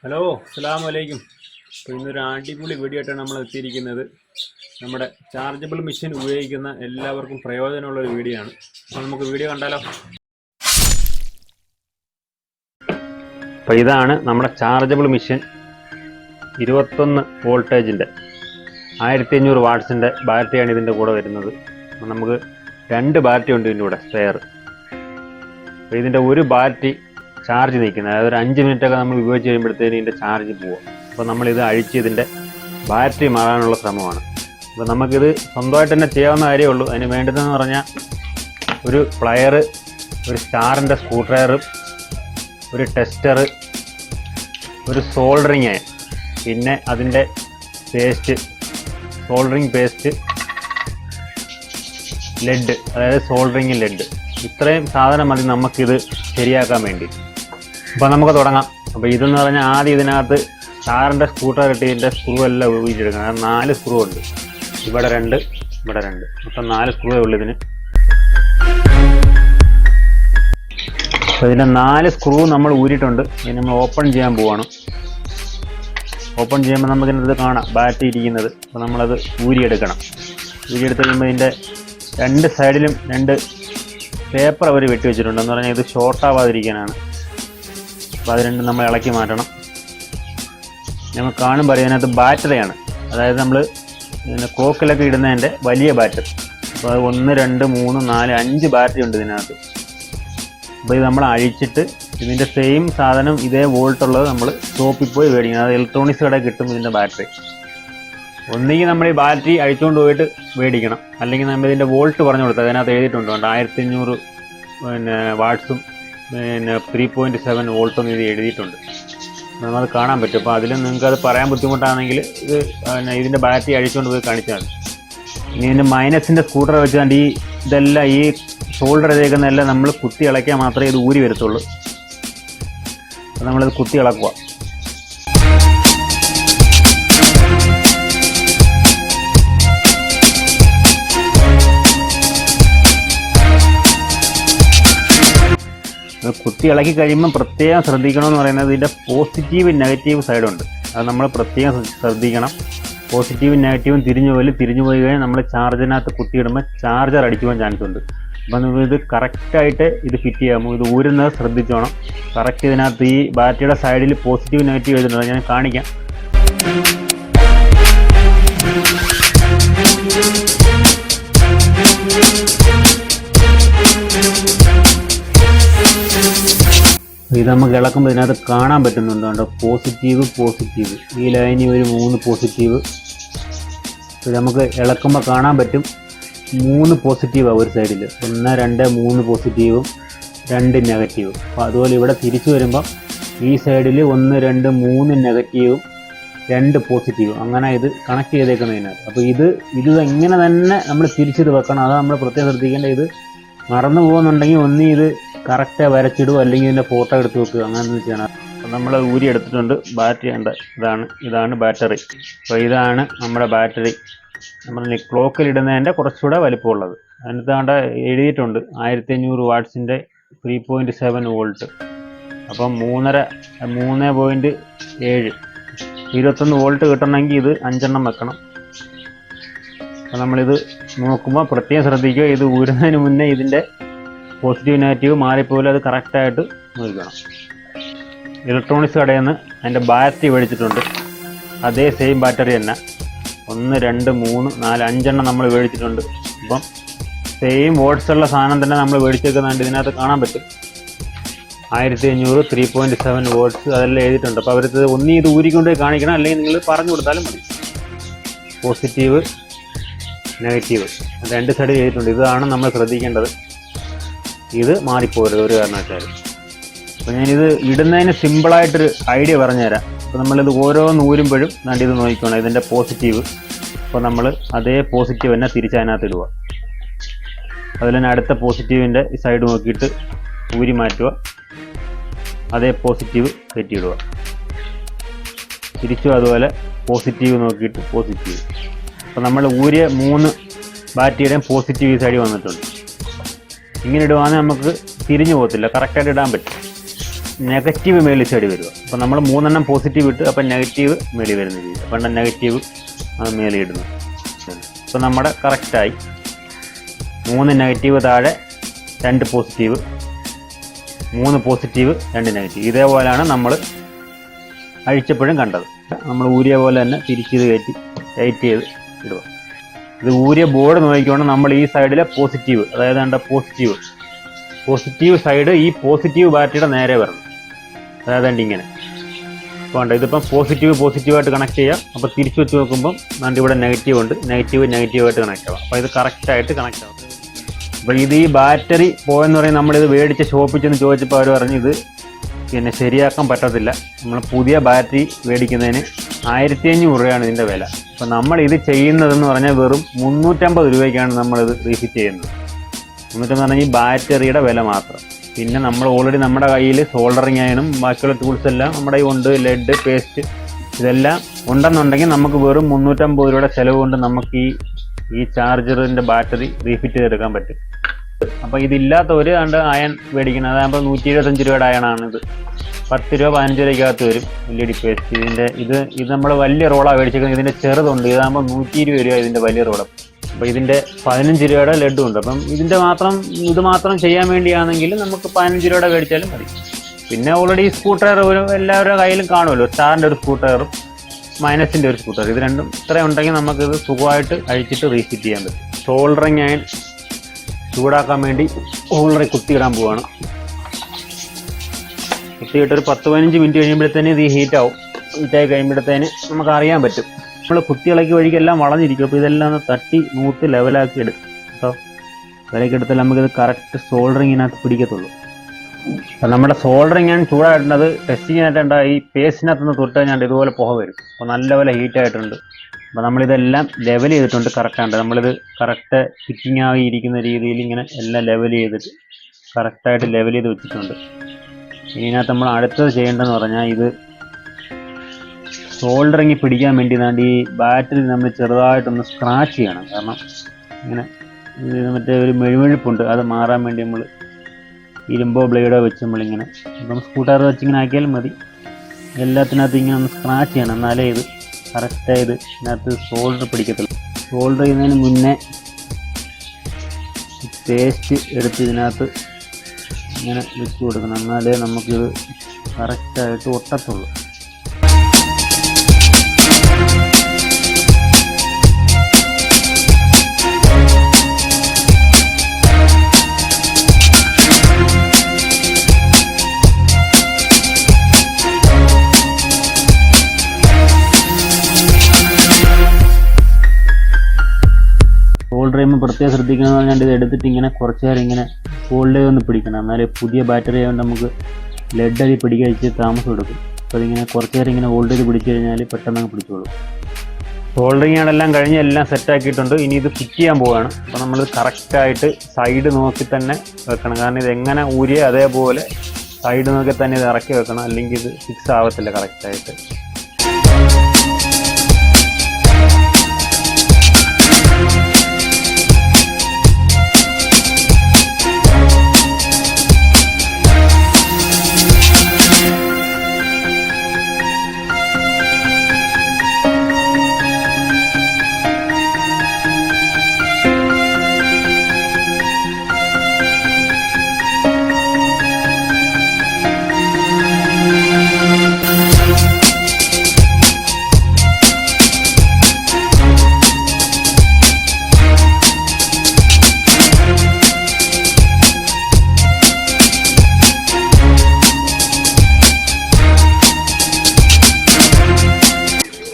Hello, അസ്സലാമു അലൈക്കും. അപ്പോൾ ഇന്നൊരു അടിപൊളി വീഡിയോ ആയിട്ടാണ് നമ്മൾ എത്തിയിരിക്കുന്നത്. നമ്മുടെ ചാർജബിൾ മെഷീൻ ഉപയോഗിക്കുന്ന എല്ലാവർക്കും പ്രയോജനമുള്ളൊരു വീഡിയോ ആണ്. അപ്പോൾ നമുക്ക് വീഡിയോ കണ്ടാലോ. അപ്പോൾ ഇതാണ് നമ്മുടെ ചാർജബിൾ മെഷീൻ. 21 വോൾട്ടേജിൻ്റെ 1500 വാട്ട്സിൻ്റെ ബാറ്ററിയാണ് ഇതിൻ്റെ കൂടെ വരുന്നത്. അപ്പോൾ നമുക്ക് 2 ബാറ്ററി ഉണ്ട് ഇതിൻ്റെ കൂടെ സ്പെയർ. അപ്പോൾ ഇതിൻ്റെ ഒരു ബാറ്ററി ചാർജ് നിൽക്കുന്നത്, അതായത് ഒരു 5 മിനിറ്റൊക്കെ നമ്മൾ ഉപയോഗിച്ച് കഴിയുമ്പോഴത്തേനും ഇതിൻ്റെ ചാർജ് പോവും. അപ്പോൾ നമ്മളിത് അഴിച്ച് ഇതിൻ്റെ ബാറ്ററി മാറാനുള്ള ശ്രമമാണ്. അപ്പോൾ നമുക്കിത് സ്വന്തമായിട്ട് തന്നെ ചെയ്യാവുന്ന കാര്യമേ ഉള്ളൂ. അതിന് വേണ്ടതെന്ന് പറഞ്ഞാൽ ഒരു പ്ലയർ, ഒരു സ്റ്റാറിൻ്റെ സ്ക്രൂ ഡ്രൈവർ, ഒരു ടെസ്റ്റർ, ഒരു സോൾഡറിങ് അയൺ, പിന്നെ അതിൻ്റെ പേസ്റ്റ്, സോൾഡറിങ് പേസ്റ്റ്, ലെഡ്, അതായത് സോൾഡറിങ് ലെഡ്. ഇത്രയും സാധനം മതി നമുക്കിത് ശരിയാക്കാൻ വേണ്ടി. അപ്പോൾ നമുക്ക് തുടങ്ങാം. അപ്പോൾ ഇതെന്ന് പറഞ്ഞാൽ ആദ്യം ഇതിനകത്ത് സ്റ്റാറിൻ്റെ സ്ക്രൂ ഡ്രൈവർ ഇട്ട് ഇതിൻ്റെ സ്ക്രൂ എല്ലാം ഉപയോഗിച്ചെടുക്കണം. കാരണം 4 സ്ക്രൂ ഉണ്ട്, ഇവിടെ 2, ഇവിടെ 2, മൊത്തം 4 സ്ക്രൂവേ ഉള്ളൂ ഇതിന്. അപ്പോൾ ഇതിൻ്റെ 4 സ്ക്രൂ നമ്മൾ ഊരിയിട്ടുണ്ട്. ഇനി നമ്മൾ ഓപ്പൺ ചെയ്യാൻ പോവാണ്. ഓപ്പൺ ചെയ്യുമ്പോൾ നമുക്കിതിനകത്ത് കാണാം ബാറ്ററി ഇരിക്കുന്നത്. അപ്പോൾ നമ്മളത് ഊരിയെടുക്കണം. ഊരിയെടുത്ത് കഴിയുമ്പോൾ ഇതിൻ്റെ 2 സൈഡിലും 2 പേപ്പർ അവർ വെട്ടി വെച്ചിട്ടുണ്ട്. എന്ന് പറഞ്ഞാൽ ഇത് ഷോർട്ട് ആവാതിരിക്കാനാണ്. അപ്പോൾ അത് രണ്ടും നമ്മൾ ഇളക്കി മാറ്റണം. നമുക്ക് കാണുമ്പോൾ അതിനകത്ത് ബാറ്ററിയാണ്, അതായത് നമ്മൾ കോക്കിലൊക്കെ ഇടുന്നതിൻ്റെ വലിയ ബാറ്ററി. അപ്പോൾ അത് 1, 2, 3, 4, 5 ബാറ്ററി ഉണ്ട് ഇതിനകത്ത്. അപ്പോൾ ഇത് നമ്മൾ അഴിച്ചിട്ട് ഇതിൻ്റെ സെയിം സാധനം ഇതേ വോൾട്ടുള്ളത് നമ്മൾ ഷോപ്പിൽ പോയി മേടിക്കണം. അത് ഇലക്ട്രോണിക്സ് കടയിൽ കിട്ടും ഇതിൻ്റെ ബാറ്ററി. ഒന്നുകിൽ നമ്മൾ ഈ ബാറ്ററി അഴിച്ചുകൊണ്ട് പോയിട്ട് മേടിക്കണം, അല്ലെങ്കിൽ നമ്മൾ ഇതിൻ്റെ വോൾട്ട് പറഞ്ഞു കൊടുത്താൽ അതിനകത്ത് എഴുതിയിട്ടുണ്ട്. 1500 വാട്ട്സും 3.7 വോൾട്ടും ഇത് എഴുതിയിട്ടുണ്ട്. നമുക്കത് കാണാൻ പറ്റും. അപ്പോൾ അതിലും നിങ്ങൾക്കത് പറയാൻ ബുദ്ധിമുട്ടാണെങ്കിൽ ഇത് ഇതിൻ്റെ ബാറ്ററി അഴിച്ചുകൊണ്ട് പോയി കാണിച്ചാൽ മതി. ഇനി ഇതിൻ്റെ മൈനസിൻ്റെ സ്കൂട്ടർ വെച്ചുകൊണ്ട് ഇതെല്ലാം ഈ ഷോൾഡർ ചെയ്തേക്കുന്നതെല്ലാം നമ്മൾ കുത്തി ഇളക്കിയാൽ മാത്രമേ ഇത് ഊരി വരത്തുള്ളൂ. അപ്പോൾ നമ്മളിത് കുത്തി ഇളക്കുക. കുത്തി ഇളക്കി കഴിയുമ്പം പ്രത്യേകം ശ്രദ്ധിക്കണമെന്ന് പറയുന്നത് ഇതിൻ്റെ പോസിറ്റീവ് നെഗറ്റീവ് സൈഡുണ്ട്. അത് നമ്മൾ പ്രത്യേകം ശ്രദ്ധിക്കണം. പോസിറ്റീവും നെഗറ്റീവും തിരിഞ്ഞു പോയി കഴിഞ്ഞാൽ നമ്മൾ ചാർജിനകത്ത് കുത്തിയിടുമ്പോൾ ചാർജർ അടിച്ചു പോകാൻ ചാൻസ് ഉണ്ട്. അപ്പം നിങ്ങൾ ഇത് കറക്റ്റായിട്ട് ഇത് ഫിറ്റ് ചെയ്യാമോ, ഇത് ഊരുന്നത് ശ്രദ്ധിച്ചോണം. കറക്റ്റ് ഇതിനകത്ത് ഈ ബാറ്ററിയുടെ സൈഡിൽ പോസിറ്റീവ് നെഗറ്റീവ് എഴുതുന്നുണ്ട്, ഞാൻ കാണിക്കാം. ഇത് നമുക്ക് ഇളക്കുമ്പോൾ ഇതിനകത്ത് കാണാൻ പറ്റുന്നുണ്ട്. പോസിറ്റീവ് ഈ ലൈനിൽ ഒരു 3 പോസിറ്റീവ്. ഇത് നമുക്ക് ഇളക്കുമ്പോൾ കാണാൻ പറ്റും 3 പോസിറ്റീവാണ് ഒരു സൈഡിൽ. 1, 2, 3 പോസിറ്റീവും 2 നെഗറ്റീവും. അപ്പോൾ അതുപോലെ ഇവിടെ തിരിച്ചു വരുമ്പോൾ ഈ സൈഡിൽ 1, 2, 3 നെഗറ്റീവും 2 പോസിറ്റീവും. അങ്ങനെ ഇത് കണക്ട് ചെയ്തേക്കുന്നതിനകത്ത്. അപ്പോൾ ഇത് ഇങ്ങനെ തന്നെ നമ്മൾ തിരിച്ചിത് വെക്കണം. അത് നമ്മൾ പ്രത്യേകം ശ്രദ്ധിക്കേണ്ട. ഇത് മറന്നു പോകുന്നുണ്ടെങ്കിൽ ഒന്നി ഇത് കറക്റ്റ് വരച്ചിടുക, അല്ലെങ്കിൽ ഇതിൻ്റെ ഫോട്ടോ എടുത്ത് വെക്കുക, അങ്ങനെ ചെയ്യണം. അപ്പോൾ നമ്മൾ ഊരി എടുത്തിട്ടുണ്ട്. ബാറ്ററി ഉണ്ട്, ഇതാണ് ബാറ്ററി. അപ്പോൾ ഇതാണ് നമ്മുടെ ബാറ്ററി. നമ്മൾ ക്ലോക്കിലിടുന്നതിൻ്റെ കുറച്ചുകൂടെ വലിപ്പമുള്ളത്. അതിനകത്ത് കണ്ട എഴുതിയിട്ടുണ്ട് 1500 വാട്ട്സിൻ്റെ 3.7 വോൾട്ട്. അപ്പം 3.7 21 വോൾട്ട് കിട്ടണമെങ്കിൽ ഇത് 5 എണ്ണം വെക്കണം. അപ്പോൾ നമ്മളിത് നോക്കുമ്പോൾ പ്രത്യേകം ശ്രദ്ധിക്കുക. ഇത് ഊരുന്നതിന് മുന്നേ ഇതിൻ്റെ പോസിറ്റീവ് നെഗറ്റീവ് മാറിപ്പോലെ അത് കറക്റ്റായിട്ട് നോക്കണം. ഇലക്ട്രോണിക്സ് കടയിൽ നിന്ന് അതിൻ്റെ ബാറ്ററി മേടിച്ചിട്ടുണ്ട്. അതേ സെയിം ബാറ്ററി തന്നെ 1, 2, 3, 4, 5 എണ്ണം നമ്മൾ മേടിച്ചിട്ടുണ്ട്. അപ്പം സെയിം വോൾട്ട്സുള്ള സാധനം തന്നെ നമ്മൾ മേടിച്ചേക്കുന്നുണ്ട്. ഇതിനകത്ത് കാണാൻ പറ്റും 1500 3.7 വോൾട്ട്സ് അതെല്ലാം എഴുതിയിട്ടുണ്ട്. അപ്പോൾ അവരത് ഒന്നീ ഇത് ഊരിക്കൊണ്ട് കാണിക്കണം, അല്ലെങ്കിൽ നിങ്ങൾ പറഞ്ഞു കൊടുത്താലും മതി. പോസിറ്റീവ് നെഗറ്റീവ് 2 സൈഡ് ചെയ്തിട്ടുണ്ട്. ഇതാണ് നമ്മൾ ശ്രദ്ധിക്കേണ്ടത്. ഇത് മാറിപ്പോരുത് ഒരു കാരണവശാലും. അപ്പോൾ ഞാനിത് ഇടുന്നതിന് സിമ്പിളായിട്ടൊരു ഐഡിയ പറഞ്ഞുതരാം. അപ്പോൾ നമ്മളിത് ഓരോന്ന് ഊരുമ്പോഴും ഇത് നോക്കിക്കണം ഇതിൻ്റെ പോസിറ്റീവ്. അപ്പോൾ നമ്മൾ അതേ പോസിറ്റീവ് തന്നെ തിരിച്ചതിനകത്ത് ഇടുക. അതിൽ തന്നെ അടുത്ത പോസിറ്റീവിൻ്റെ ഈ സൈഡ് നോക്കിയിട്ട് ഊരി മാറ്റുക. അതേ പോസിറ്റീവ് കയറ്റിയിടുക. തിരിച്ചും അതുപോലെ പോസിറ്റീവ് നോക്കിയിട്ട് പോസിറ്റീവ്. അപ്പോൾ നമ്മൾ ഊരിയ 3 ബാറ്ററിയുടെയും പോസിറ്റീവ് ഈ സൈഡിൽ വന്നിട്ടുണ്ട്. ഇങ്ങനെ ഇടുവാണെങ്കിൽ നമുക്ക് തിരിഞ്ഞു പോകത്തില്ല, കറക്റ്റായിട്ട് ഇടാൻ പറ്റും. നെഗറ്റീവ് മേളിൽ സൈഡ് വരിക. അപ്പോൾ നമ്മൾ 3 പോസിറ്റീവ് ഇട്ട് അപ്പോൾ നെഗറ്റീവ് മേളിൽ വരുന്ന രീതി. അപ്പം നെഗറ്റീവ് മേളിൽ ഇടുന്നു. അപ്പോൾ നമ്മുടെ കറക്റ്റായി 3 നെഗറ്റീവ് താഴെ 2 പോസിറ്റീവ്, 3 പോസിറ്റീവ് 2 നെഗറ്റീവ്. ഇതേപോലെയാണ് നമ്മൾ അഴിച്ചപ്പോഴും കണ്ടത്. നമ്മൾ ഊരിയ പോലെ തന്നെ തിരിച്ചത് കയറ്റി ടൈറ്റ് ചെയ്ത് ഇടുക. ഇത് ഊരിയ ബോർഡ് നോക്കിക്കൊണ്ട് നമ്മൾ ഈ സൈഡിലെ പോസിറ്റീവ്, അതായത് എൻ്റെ പോസിറ്റീവ് സൈഡ് ഈ പോസിറ്റീവ് ബാറ്ററിയുടെ നേരെ വരണം. അതായത് ഇങ്ങനെ വേണ്ട. ഇതിപ്പം പോസിറ്റീവായിട്ട് കണക്ട് ചെയ്യാം. അപ്പോൾ തിരിച്ചു വെച്ച് നോക്കുമ്പം നമ്മുടെ ഇവിടെ നെഗറ്റീവ് ഉണ്ട്, നെഗറ്റീവായിട്ട് കണക്ട് ആവാം. അപ്പോൾ ഇത് കറക്റ്റായിട്ട് കണക്ട് ആവും. അപ്പോൾ ഇത് ഈ ബാറ്ററി പോയെന്ന് പറയുന്നത് നമ്മളിത് മേടിച്ച് ഷോപ്പിൽ ചെന്ന് ചോദിച്ചപ്പോൾ അവർ പറഞ്ഞു ഇത് പിന്നെ ശരിയാക്കാൻ പറ്റത്തില്ല. നമ്മൾ പുതിയ ബാറ്ററി മേടിക്കുന്നതിന് 1500 രൂപയാണ് ഇതിൻ്റെ വില. അപ്പോൾ നമ്മൾ ഇത് ചെയ്യുന്നതെന്ന് പറഞ്ഞാൽ വെറും 350 രൂപയ്ക്കാണ് നമ്മളിത് റീഫിറ്റ് ചെയ്യുന്നത്. 350 പറഞ്ഞാൽ ഈ ബാറ്ററിയുടെ വില മാത്രം. പിന്നെ നമ്മൾ ഓൾറെഡി നമ്മുടെ കയ്യിൽ സോൾഡറിങ് ആയാലും ബാക്കിയുള്ള ടൂൾസ് എല്ലാം നമ്മുടെ കയ്യിൽ ഉണ്ട്. ലെഡ്, പേസ്റ്റ് ഇതെല്ലാം ഉണ്ടെന്നുണ്ടെങ്കിൽ നമുക്ക് വെറും 350 രൂപയുടെ ചിലവ് കൊണ്ട് നമുക്ക് ഈ ചാർജറിൻ്റെ ബാറ്ററി റീഫിറ്റ് ചെയ്തെടുക്കാൻ പറ്റും. അപ്പോൾ ഇതില്ലാത്തവർ കണ്ട് അയൺ മേടിക്കുന്നത്, അതാകുമ്പോൾ 175 രൂപയുടെ അയണാണ് ഇത്. 10 രൂപ 15 രൂപയ്ക്കകത്ത് വരും LED പേസ്റ്റ്. ഇത് നമ്മൾ വലിയ റോളാണ് മേടിച്ചിരിക്കുന്നത്. ഇതിൻ്റെ ചെറുതുണ്ട്, ഇതാകുമ്പോൾ 120 രൂപ ഇതിൻ്റെ വലിയ റോള്. അപ്പോൾ ഇതിൻ്റെ 15 രൂപയുടെ ലഡും ഉണ്ട്. അപ്പം ഇത് മാത്രം ചെയ്യാൻ വേണ്ടിയാണെങ്കിൽ നമുക്ക് 15 രൂപയുടെ മേടിച്ചാലും മതി. പിന്നെ ഓൾറെഡി സ്കൂട്ടർ എല്ലാവരുടെ കയ്യിലും കാണുമല്ലോ. സ്റ്റാറിൻ്റെ ഒരു സ്കൂട്ടറും മൈനസിൻ്റെ ഒരു സ്കൂട്ടർ. ഇത് രണ്ടും ഇത്രയും ഉണ്ടെങ്കിൽ നമുക്കിത് സുഖമായിട്ട് അഴിച്ചിട്ട് റീഫിറ്റ് ചെയ്യാൻ പറ്റും. സോൾഡറിങ് അയൺ ചൂടാക്കാൻ വേണ്ടി ഓൾറെഡി കുത്തിയിടാൻ പോവാണ്. കുത്തിയിട്ട് ഒരു 10-15 മിനിറ്റ് കഴിയുമ്പോഴത്തേന് ഇത് ഹീറ്റായി കഴിയുമ്പോഴത്തേന് നമുക്ക് അറിയാൻ പറ്റും. നമ്മൾ കുത്തിയിളക്കി വഴിക്കെല്ലാം വളഞ്ഞിരിക്കും. അപ്പോൾ ഇതെല്ലാം ഒന്ന് തട്ടി നൂത്ത് ലെവലാക്കി എടുക്കും കേട്ടോ. ലെവലാക്കി എടുത്താൽ നമുക്കിത് കറക്റ്റ് സോൾഡറിങ്ങിനകത്ത് പിടിക്കത്തുള്ളൂ. അപ്പം നമ്മുടെ സോൾഡറിങ് ഞാൻ ചൂടായിട്ടുണ്ട്. ടെസ്റ്റിങ്ങിനായിട്ടുണ്ട്. ഈ പേസ്റ്റിനകത്തുനിന്ന് തൊട്ട് കഴിഞ്ഞാൽ ഇതുപോലെ പുക വരും. അപ്പോൾ നല്ലപോലെ ഹീറ്റായിട്ടുണ്ട്. അപ്പോൾ നമ്മളിതെല്ലാം ലെവൽ ചെയ്തിട്ടുണ്ട്. കറക്റ്റാണ്ട് നമ്മളിത് കറക്റ്റ് ഫിറ്റിംഗ് ആയിരിക്കുന്ന രീതിയിൽ ഇങ്ങനെ എല്ലാം ലെവൽ ചെയ്തിട്ട് കറക്റ്റായിട്ട് ലെവൽ ചെയ്ത് വെച്ചിട്ടുണ്ട്. ഇതിനകത്ത് നമ്മൾ അടുത്തത് ചെയ്യേണ്ടതെന്ന് പറഞ്ഞാൽ ഇത് സോൾഡറിങ് പിടിക്കാൻ വേണ്ടി ഈ ബാറ്ററി നമ്മൾ ചെറുതായിട്ടൊന്ന് സ്ക്രാച്ച് ചെയ്യണം. കാരണം ഇങ്ങനെ മറ്റേ ഒരു മെഴുമെഴുപ്പുണ്ട്, അത് മാറാൻ വേണ്ടി നമ്മൾ ഇരുമ്പോ ബ്ലേഡോ വെച്ച് നമ്മളിങ്ങനെ ഇപ്പം സ്കൂട്ടർ വെച്ചിങ്ങനെ ആക്കിയാലും മതി. എല്ലാത്തിനകത്ത് ഇങ്ങനെ ഒന്ന് സ്ക്രാച്ച് ചെയ്യണം, എന്നാലേ ഇത് കറക്റ്റായത് ഇതിനകത്ത് സോൾഡർ പിടിക്കത്തുള്ളൂ. സോൾഡർ ചെയ്യുന്നതിന് മുന്നേ പേസ്റ്റ് എടുത്ത് ഇതിനകത്ത് ഇങ്ങനെ വെച്ച് കൊടുക്കണം, എന്നാലേ നമുക്കിത് കറക്റ്റായിട്ട് ഒട്ടത്തുള്ളൂ. സോൾഡർ ചെയ്യുമ്പോൾ പ്രത്യേകം ശ്രദ്ധിക്കണമെന്ന് പറഞ്ഞാൽ ഇത് എടുത്തിട്ട് ഇങ്ങനെ കുറച്ച് നേരം ഇങ്ങനെ ഹോൾഡ് ചെയ്തൊന്ന് പിടിക്കണം. എന്നാലേ പുതിയ ബാറ്ററി ആയതുകൊണ്ട് നമുക്ക് ലെഡ് അതി പിടിക്കഴിച്ച് താമസം എടുക്കും. അപ്പോൾ അതിങ്ങനെ കുറച്ച് നേരം ഇങ്ങനെ ഹോൾഡ് ചെയ്ത് പിടിച്ചു കഴിഞ്ഞാൽ പെട്ടെന്ന് അങ്ങ് പിടിച്ചോളും. സോൾഡറിങ് ആണെല്ലാം കഴിഞ്ഞ് എല്ലാം സെറ്റാക്കിയിട്ടുണ്ട്. ഇനി ഇത് ഫിറ്റ് ചെയ്യാൻ പോവുകയാണ്. അപ്പോൾ നമ്മൾ കറക്റ്റായിട്ട് സൈഡ് നോക്കി തന്നെ വെക്കണം. കാരണം ഇത് എങ്ങനെ ഊരിയ അതേപോലെ സൈഡ് നോക്കി തന്നെ ഇത് ഇറക്കി വെക്കണം, അല്ലെങ്കിൽ ഇത് ഫിക്സ് ആവത്തില്ല കറക്റ്റായിട്ട്.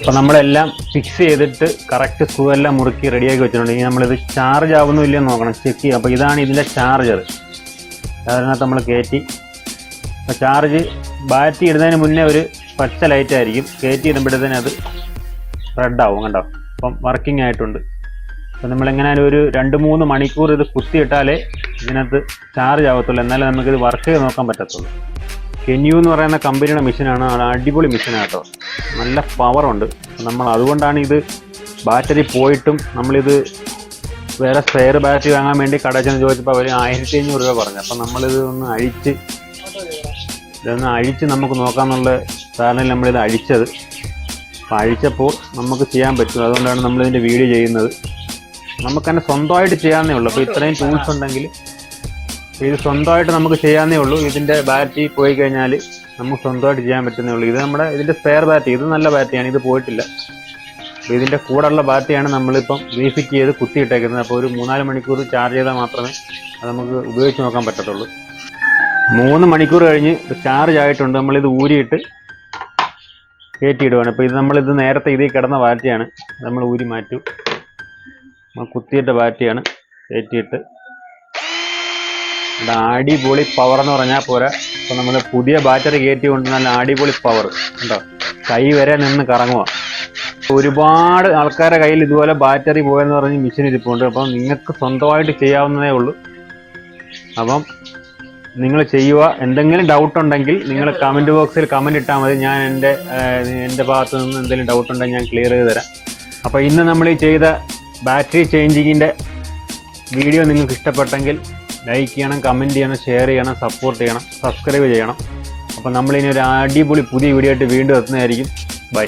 അപ്പോൾ നമ്മളെല്ലാം ഫിക്സ് ചെയ്തിട്ട് കറക്റ്റ് സ്ക്രൂ എല്ലാം മുറുക്കി റെഡിയാക്കി വെച്ചിട്ടുണ്ട്. ഇനി നമ്മളിത് ചാർജ് ആവുന്നു ഇല്ലെന്ന് നോക്കണം, ചെക്ക് ചെയ്യും. അപ്പോൾ ഇതാണ് ഇതിൻ്റെ ചാർജർ. അതിനകത്ത് നമ്മൾ കയറ്റി, അപ്പോൾ ചാർജ് ബാറ്ററി ഇടുന്നതിന് മുന്നേ ഒരു പച്ച ലൈറ്റ് ആയിരിക്കും, കയറ്റി ഇടുമ്പോഴത്തേന് അത് റെഡ് ആവും. കണ്ടോ, അപ്പം വർക്കിംഗ് ആയിട്ടുണ്ട്. അപ്പോൾ നമ്മളെങ്ങനെയാലും ഒരു 2-3 മണിക്കൂർ ഇത് കുത്തിയിട്ടാലേ ഇതിനകത്ത് ചാർജ് ആവത്തുള്ളൂ, എന്നാലേ നമുക്കിത് വർക്ക് ചെയ്ത് നോക്കാൻ പറ്റത്തുള്ളൂ. കെന്യു എന്ന് പറയുന്ന കമ്പനിയുടെ മെഷീനാണ്. അടിപൊളി മെഷീനാണ് കേട്ടോ, നല്ല പവറുണ്ട്. നമ്മൾ അതുകൊണ്ടാണ് ഇത് ബാറ്ററി പോയിട്ടും നമ്മളിത് വേറെ സ്പെയർ ബാറ്ററി വാങ്ങാൻ വേണ്ടി കടയിൽ ചെന്ന് ചോദിച്ചപ്പോൾ അവർ 1500 രൂപ പറഞ്ഞു. അപ്പം നമ്മളിത് ഒന്ന് അഴിച്ച് ഇതൊന്ന് അഴിച്ച് നമുക്ക് നോക്കാമെന്നുള്ള കാരണത്തിൽ നമ്മളിത് അഴിച്ചത്. അപ്പോൾ അഴിച്ചപ്പോൾ നമുക്ക് ചെയ്യാൻ പറ്റും, അതുകൊണ്ടാണ് നമ്മളിതിൻ്റെ വീഡിയോ ചെയ്യുന്നത്. നമുക്ക് തന്നെ സ്വന്തമായിട്ട് ചെയ്യാവുന്നേ ഉള്ളൂ. അപ്പോൾ ഇത്രയും ടൂൾസ് ഉണ്ടെങ്കിൽ ഇത് സ്വന്തമായിട്ട് നമുക്ക് ചെയ്യാവുന്നേ ഉള്ളൂ. ഇതിൻ്റെ ബാറ്ററി പോയി കഴിഞ്ഞാൽ നമുക്ക് സ്വന്തമായിട്ട് ചെയ്യാൻ പറ്റുന്നേ ഉള്ളൂ. ഇത് ഇതിൻ്റെ സ്പെയർ ബാറ്ററി, ഇത് നല്ല ബാറ്ററിയാണ്, ഇത് പോയിട്ടില്ല. അപ്പോൾ ഇതിൻ്റെ കൂടെയുള്ള ബാറ്ററിയാണ് നമ്മളിപ്പം റീഫിറ്റ് ചെയ്ത് കുത്തിയിട്ടേക്കുന്നത്. അപ്പോൾ ഒരു 3-4 മണിക്കൂർ ചാർജ് ചെയ്താൽ മാത്രമേ അത് നമുക്ക് ഉപയോഗിച്ച് നോക്കാൻ പറ്റത്തുള്ളൂ. 3 മണിക്കൂർ കഴിഞ്ഞ് ചാർജ് ആയിട്ടുണ്ട്. നമ്മളിത് ഊരിയിട്ട് കയറ്റിയിടുവാണ്. അപ്പോൾ നമ്മളിത് നേരത്തെ ഇതിൽ കിടന്ന ബാറ്ററിയാണ്, നമ്മൾ ഊരി മാറ്റും. കുത്തിയിട്ട ബാറ്ററിയാണ് കയറ്റിയിട്ട്. അടിപൊളി പവർ എന്ന് പറഞ്ഞാൽ പോരാ. അപ്പോൾ നമ്മൾ പുതിയ ബാറ്ററി കയറ്റി കൊണ്ട് നല്ല അടിപൊളി പവർ ഉണ്ടോ, കൈ വരെ നിന്ന് കറങ്ങുക. ഒരുപാട് ആൾക്കാരുടെ കയ്യിൽ ഇതുപോലെ ബാറ്ററി പോയെന്ന് പറഞ്ഞ് മെഷീൻ ഇരിപ്പുണ്ട്. അപ്പം നിങ്ങൾക്ക് സ്വന്തമായിട്ട് ചെയ്യാവുന്നതേ ഉള്ളൂ. അപ്പം നിങ്ങൾ ചെയ്യുക. എന്തെങ്കിലും ഡൗട്ട് ഉണ്ടെങ്കിൽ നിങ്ങൾ കമൻറ്റ് ബോക്സിൽ കമൻറ്റ് ഇട്ടാൽ മതി. ഞാൻ എൻ്റെ ഭാഗത്തു നിന്ന് എന്തെങ്കിലും ഡൗട്ട് ഉണ്ടെങ്കിൽ ഞാൻ ക്ലിയർ ചെയ്ത് തരാം. അപ്പോൾ ഇന്ന് നമ്മൾ ഈ ചെയ്ത ബാറ്ററി ചേഞ്ചിങ്ങിൻ്റെ വീഡിയോ നിങ്ങൾക്ക് ഇഷ്ടപ്പെട്ടെങ്കിൽ ലൈക്ക് ചെയ്യണം, കമൻറ്റ് ചെയ്യണം, ഷെയർ ചെയ്യണം, സപ്പോർട്ട് ചെയ്യണം, സബ്സ്ക്രൈബ് ചെയ്യണം. അപ്പോൾ നമ്മളിനി ഒരു അടിപൊളി പുതിയ വീഡിയോ ആയിട്ട് വീണ്ടും എത്തുന്നതായിരിക്കും. ബൈ.